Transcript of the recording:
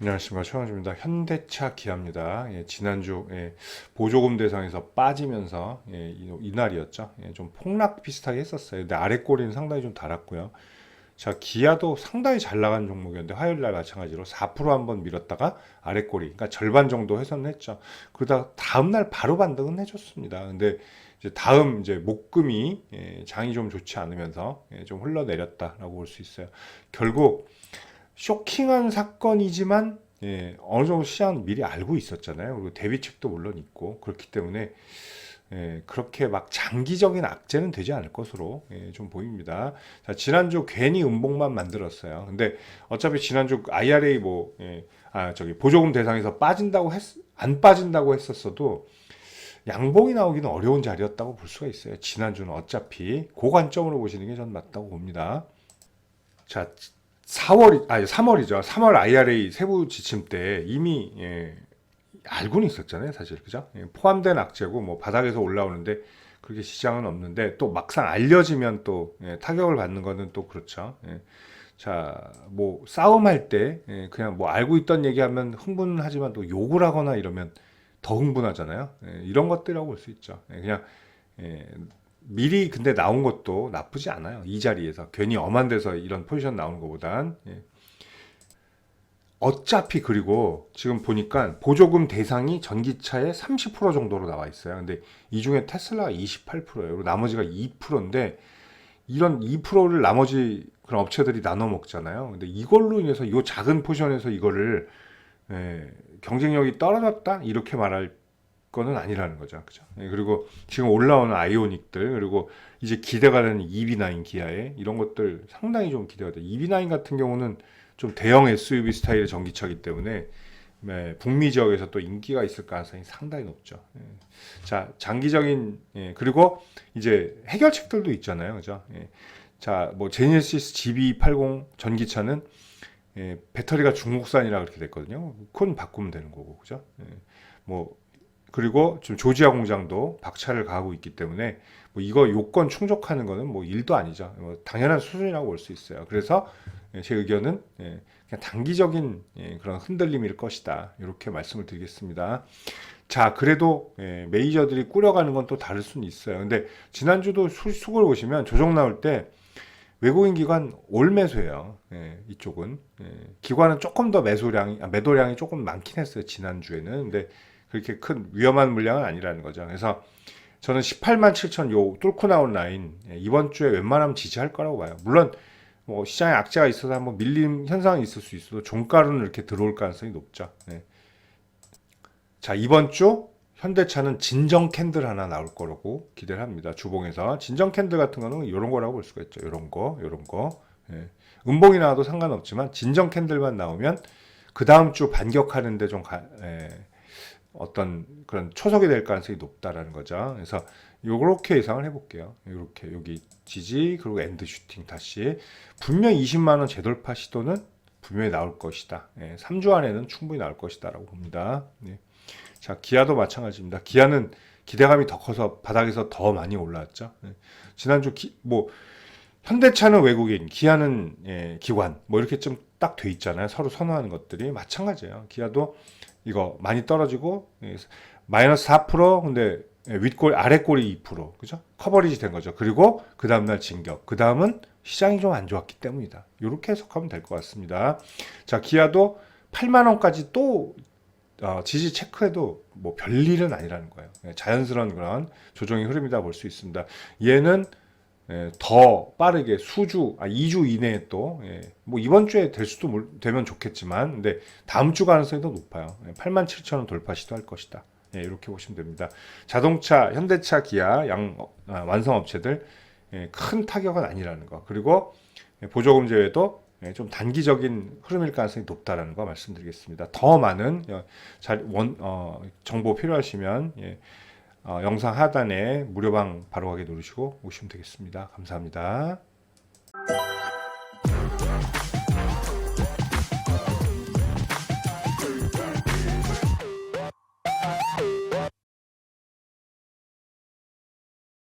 안녕하십니까, 최원주입니다. 현대차 기아입니다. 지난주 보조금 대상에서 빠지면서 이날이었죠. 좀 폭락 비슷하게 했었어요. 근데 아래 꼬리는 상당히 좀 달았고요. 자, 기아도 상당히 잘 나간 종목이었는데 화요일 날 마찬가지로 4% 한번 밀었다가 아래 꼬리, 그러니까 절반 정도 훼손했죠. 그러다 다음 날 바로 반등은 해줬습니다. 근데 이제 다음 이제 목금이 장이 좀 좋지 않으면서 좀 흘러내렸다라고 볼 수 있어요. 결국 쇼킹한 사건이지만 어느 정도 시장은 미리 알고 있었잖아요. 그리고 대비책도 물론 있고 그렇기 때문에 그렇게 막 장기적인 악재는 되지 않을 것으로 좀 보입니다. 자, 지난주 괜히 음봉만 만들었어요. 근데 어차피 지난주 IRA 저기 보조금 대상에서 안 빠진다고 했었어도 양봉이 나오기는 어려운 자리였다고 볼 수가 있어요. 지난주는 어차피 고관점으로 보시는 게 전 맞다고 봅니다. 자, 3월이죠. 3월 IRA 세부 지침 때 이미 알고는 있었잖아요, 사실. 그죠? 포함된 악재고 뭐 바닥에서 올라오는데 그렇게 시장은 없는데 또 막상 알려지면 또 타격을 받는 거는 또 그렇죠. 자, 뭐 싸움할 때 그냥 뭐 알고 있던 얘기하면 흥분하지만 또 욕을 하거나 이러면 더 흥분하잖아요. 이런 것들이라고 볼 수 있죠. 그냥 예, 미리 근데 나온 것도 나쁘지 않아요. 이 자리에서 괜히 엄한 데서 이런 포지션 나오는 것보단 어차피 그리고 지금 보니까 보조금 대상이 전기차의 30% 정도로 나와 있어요. 근데 이 중에 테슬라가 28%예요. 그리고 나머지가 2%인데 이런 2%를 나머지 그런 업체들이 나눠 먹잖아요. 근데 이걸로 인해서 이 작은 포지션에서 이거를 경쟁력이 떨어졌다 이렇게 말할 거는 아니라는 거죠. 그죠? 그리고 지금 올라오는 아이오닉들, 그리고 이제 기대가 되는 EV9 기아에 이런 것들 상당히 좀 기대가 돼요. EV9 같은 경우는 좀 대형 SUV 스타일의 전기차이기 때문에 북미 지역에서 또 인기가 있을 가능성이 상당히 높죠. 자, 장기적인, 그리고 이제 해결책들도 있잖아요. 그죠? 자, 뭐 제네시스 GB80 전기차는 배터리가 중국산이라 그렇게 됐거든요. 그건 바꾸면 되는 거고, 그죠? 뭐 그리고 지금 조지아 공장도 박차를 가하고 있기 때문에 뭐 이거 요건 충족하는 거는 뭐 일도 아니죠. 뭐 당연한 수준이라고 볼 수 있어요. 그래서 제 의견은 그냥 단기적인 그런 흔들림일 것이다. 이렇게 말씀을 드리겠습니다. 자, 그래도 메이저들이 꾸려가는 건 또 다를 수는 있어요. 근데 지난주도 수급을 보시면 조정 나올 때 외국인 기관 올 매수예요. 이쪽은 기관은 조금 더 매도량이 조금 많긴 했어요. 지난주에는. 근데 그렇게 큰 위험한 물량은 아니라는 거죠. 그래서 저는 18만 7천 요 뚫고 나온 라인 이번 주에 웬만하면 지지할 거라고 봐요. 물론 뭐 시장에 악재가 있어서 한번 밀림 현상이 있을 수 있어도 종가로는 이렇게 들어올 가능성이 높죠. 자, 이번 주 현대차는 진정 캔들 하나 나올 거라고 기대를 합니다. 주봉에서 진정 캔들 같은 거는 이런 거라고 볼 수가 있죠. 이런 거. 음봉이 나와도 상관없지만 진정 캔들만 나오면 그 다음 주 반격하는데 어떤 그런 초석이 될 가능성이 높다라는 거죠. 그래서 요렇게 예상을 해볼게요. 요렇게 여기 지지 그리고 엔드 슈팅 다시 분명 20만 원 재돌파 시도는 분명히 나올 것이다. 3주 안에는 충분히 나올 것이다라고 봅니다. 자, 기아도 마찬가지입니다. 기아는 기대감이 더 커서 바닥에서 더 많이 올라왔죠. 지난주 뭐 현대차는 외국인, 기아는 기관 뭐 이렇게 좀 딱 돼 있잖아요. 서로 선호하는 것들이 마찬가지예요. 기아도 이거 많이 떨어지고 마이너스 4% 근데 윗골 아랫골이 2% 그죠? 커버리지 된 거죠. 그리고 그 다음날 진격. 그 다음은 시장이 좀 안 좋았기 때문이다. 이렇게 해석하면 될 것 같습니다. 자, 기아도 8만 원까지 또 지지 체크해도 뭐 별일은 아니라는 거예요. 자연스러운 그런 조정의 흐름이다 볼 수 있습니다. 얘는 더 빠르게 2주 이내에 또, 뭐 이번 주에 될 수도 되면 좋겠지만, 근데 다음 주 가능성이 더 높아요. 8만 7천 원 돌파 시도할 것이다. 이렇게 보시면 됩니다. 자동차, 현대차, 기아, 완성 업체들 큰 타격은 아니라는 거. 그리고 보조금 제외도 좀 단기적인 흐름일 가능성이 높다라는 거 말씀드리겠습니다. 더 많은 정보 필요하시면 영상 하단에 무료방 바로 가게 누르시고 오시면 되겠습니다. 감사합니다.